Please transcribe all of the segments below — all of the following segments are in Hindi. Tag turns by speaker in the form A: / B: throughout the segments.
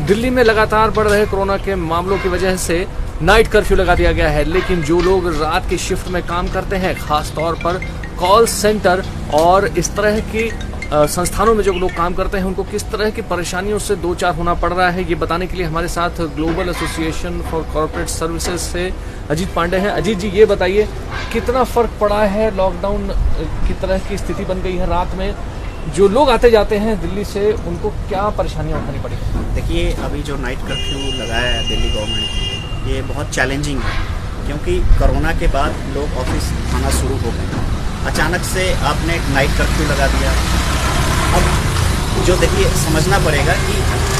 A: दिल्ली में लगातार बढ़ रहे कोरोना के मामलों की वजह से नाइट कर्फ्यू लगा दिया गया है, लेकिन जो लोग रात की शिफ्ट में काम करते हैं, खास तौर पर कॉल सेंटर और इस तरह की संस्थानों में जो लोग काम करते हैं, उनको किस तरह की परेशानियों से दो चार होना पड़ रहा है, ये बताने के लिए हमारे साथ global association for corporate services से अजीत पांडे हैं। अजीत जी, ये बताइए कितना फर्क पड़ा है, लॉकडाउन की तरह की स्थिति बन गई है, रात में जो लोग आते जाते हैं दिल्ली से, उनको क्या परेशानियां उठानी पड़ी?
B: देखिए, अभी जो नाइट कर्फ्यू लगाया है दिल्ली गवर्नमेंट ने, ये बहुत चैलेंजिंग है, क्योंकि कोरोना के बाद लोग ऑफिस आना शुरू हो गए। अचानक से आपने एक नाइट कर्फ्यू लगा दिया। अब जो देखिए समझना पड़ेगा कि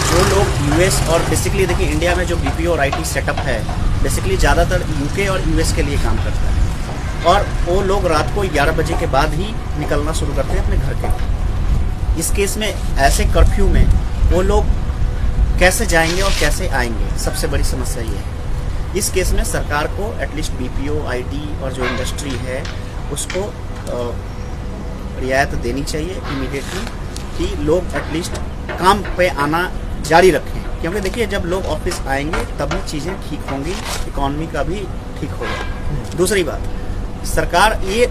B: जो लोग यूएस और बेसिकली देखिए इंडिया में जो बीपीओ और आईटी सेटअप है, बेसिकली ज़्यादातर यूके और यूएस के लिए काम करता है, और वो लोग रात को 11 बजे के बाद ही निकलना शुरू करते हैं अपने घर के लिए। इस केस में ऐसे कर्फ्यू में वो लोग कैसे जाएंगे और कैसे आएंगे, सबसे बड़ी समस्या ये है। इस केस में सरकार को एटलीस्ट बीपीओ, आईटी और जो इंडस्ट्री है उसको रियायत देनी चाहिए इमीडिएटली, कि लोग एटलीस्ट काम पे आना जारी रखें, क्योंकि देखिए जब लोग ऑफिस आएंगे तभी चीज़ें ठीक होंगी, इकॉनमी का भी ठीक होगा। दूसरी बात, सरकार ये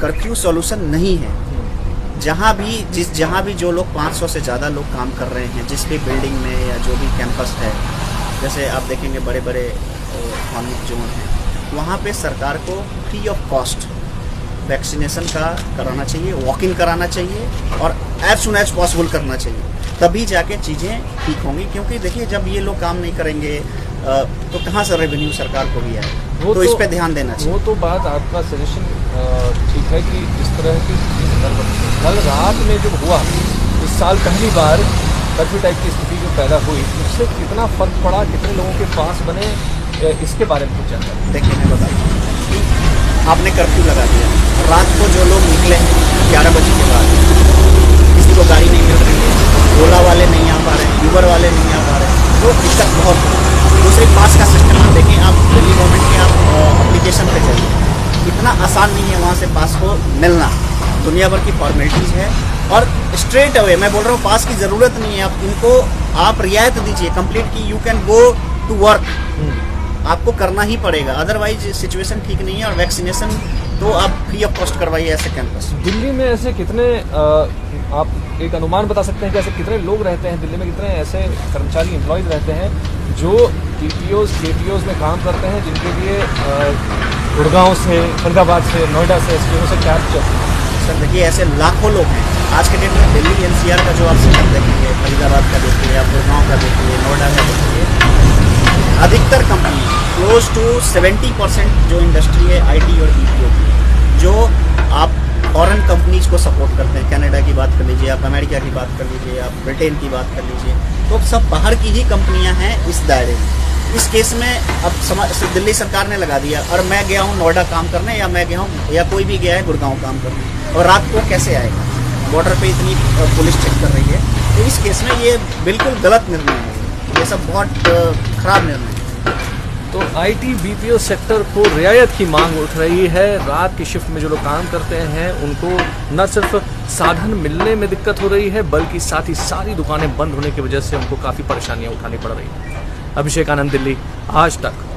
B: कर्फ्यू सॉल्यूशन नहीं है। जहाँ भी जो लोग 500 से ज़्यादा लोग काम कर रहे हैं, जिस भी बिल्डिंग में या जो भी कैंपस है, जैसे आप देखेंगे बड़े बड़े इकॉनमिक जोन हैं, वहाँ पे सरकार को फ्री ऑफ कॉस्ट वैक्सीनेशन का कराना चाहिए, वॉक इन कराना चाहिए और एज सुन एज पॉसिबल करना चाहिए, तभी जाके चीज़ें ठीक होंगी। क्योंकि देखिए जब ये लोग काम नहीं करेंगे तो कहाँ से रेवेन्यू सरकार को भी आए, तो इस पे ध्यान देना चाहिए।
A: वो तो बात आपका सजेशन ठीक है कि इस तरह की कल रात में जब हुआ, इस साल पहली बार कर्फ्यू टाइप की स्थिति जो पैदा हुई, उससे कितना फर्क पड़ा, कितने लोगों के पास बने, इसके बारे में कुछ जानकारी?
B: देखिए मैं बताता हूँ कि आपने कर्फ्यू लगा दिया, रात को जो लोग निकले 11 बजे के बाद, किसी को गाड़ी नहीं मिल रही है, ओला वाले नहीं आ पा रहे, यूबर वाले नहीं आ पा रहे, तो दिक्कत बहुत है। दूसरे पास का सिस्टम आप देखें, आप दिल्ली गवर्नमेंट के आप एप्लीकेशन पे जाइए, इतना आसान नहीं है वहाँ से पास को मिलना, दुनिया भर की फॉर्मेलिटीज़ है, और स्ट्रेट अवे मैं बोल रहा हूँ पास की ज़रूरत नहीं है। आप इनको आप रियायत दीजिए कंप्लीट की you can go to work, आपको करना ही पड़ेगा, अदरवाइज सिचुएशन ठीक नहीं है। और वैक्सीनेशन तो आप फ्री ऑफ कॉस्ट करवाइए ऐसे कैंपस।
A: दिल्ली में ऐसे कितने आप एक अनुमान बता सकते हैं कि ऐसे कितने लोग रहते हैं दिल्ली में, कितने ऐसे कर्मचारी एम्प्लॉयज रहते हैं जो टीपीओज केपीओज में काम करते हैं, जिनके लिए गुड़गांव से, फरीदाबाद से, नोएडा से, एसपीओ से कैब चलती है?
B: सर देखिए, ऐसे लाखों लोग हैं आज के डेट में। दिल्ली एनसीआर का जो आप सेटअप देखेंगे, फरीदाबाद का देखिए, आप गुड़गांव का देखिए, नोएडा का देखिए, अधिकतर कंपनी क्लोज टू 70% जो इंडस्ट्री है आईटी और बीपीओ की, जो आप फॉरेन कंपनीज को सपोर्ट करते हैं। कनाडा की बात कर लीजिए, आप अमेरिका की बात कर लीजिए, आप ब्रिटेन की बात कर लीजिए, तो सब बाहर की ही कंपनियां हैं इस दायरे में। इस केस में अब दिल्ली सरकार ने लगा दिया, और मैं गया हूँ नोएडा काम करने, या मैं गया हूँ, या कोई भी गया है गुड़गांव काम करने, और रात को कैसे आएगा? बॉर्डर पे इतनी पुलिस चेक कर रही है, तो इस केस में ये बिल्कुल गलत निर्णय है। ये सब बहुत खराब निर्णय है।
A: तो आईटी बीपीओ सेक्टर को रियायत की मांग उठ रही है। रात की शिफ्ट में जो लोग काम करते हैं, उनको न सिर्फ साधन मिलने में दिक्कत हो रही है, बल्कि साथ ही सारी दुकानें बंद होने की वजह से उनको काफ़ी परेशानियां उठानी पड़ रही हैं। अभिषेक आनंद, दिल्ली, आज तक।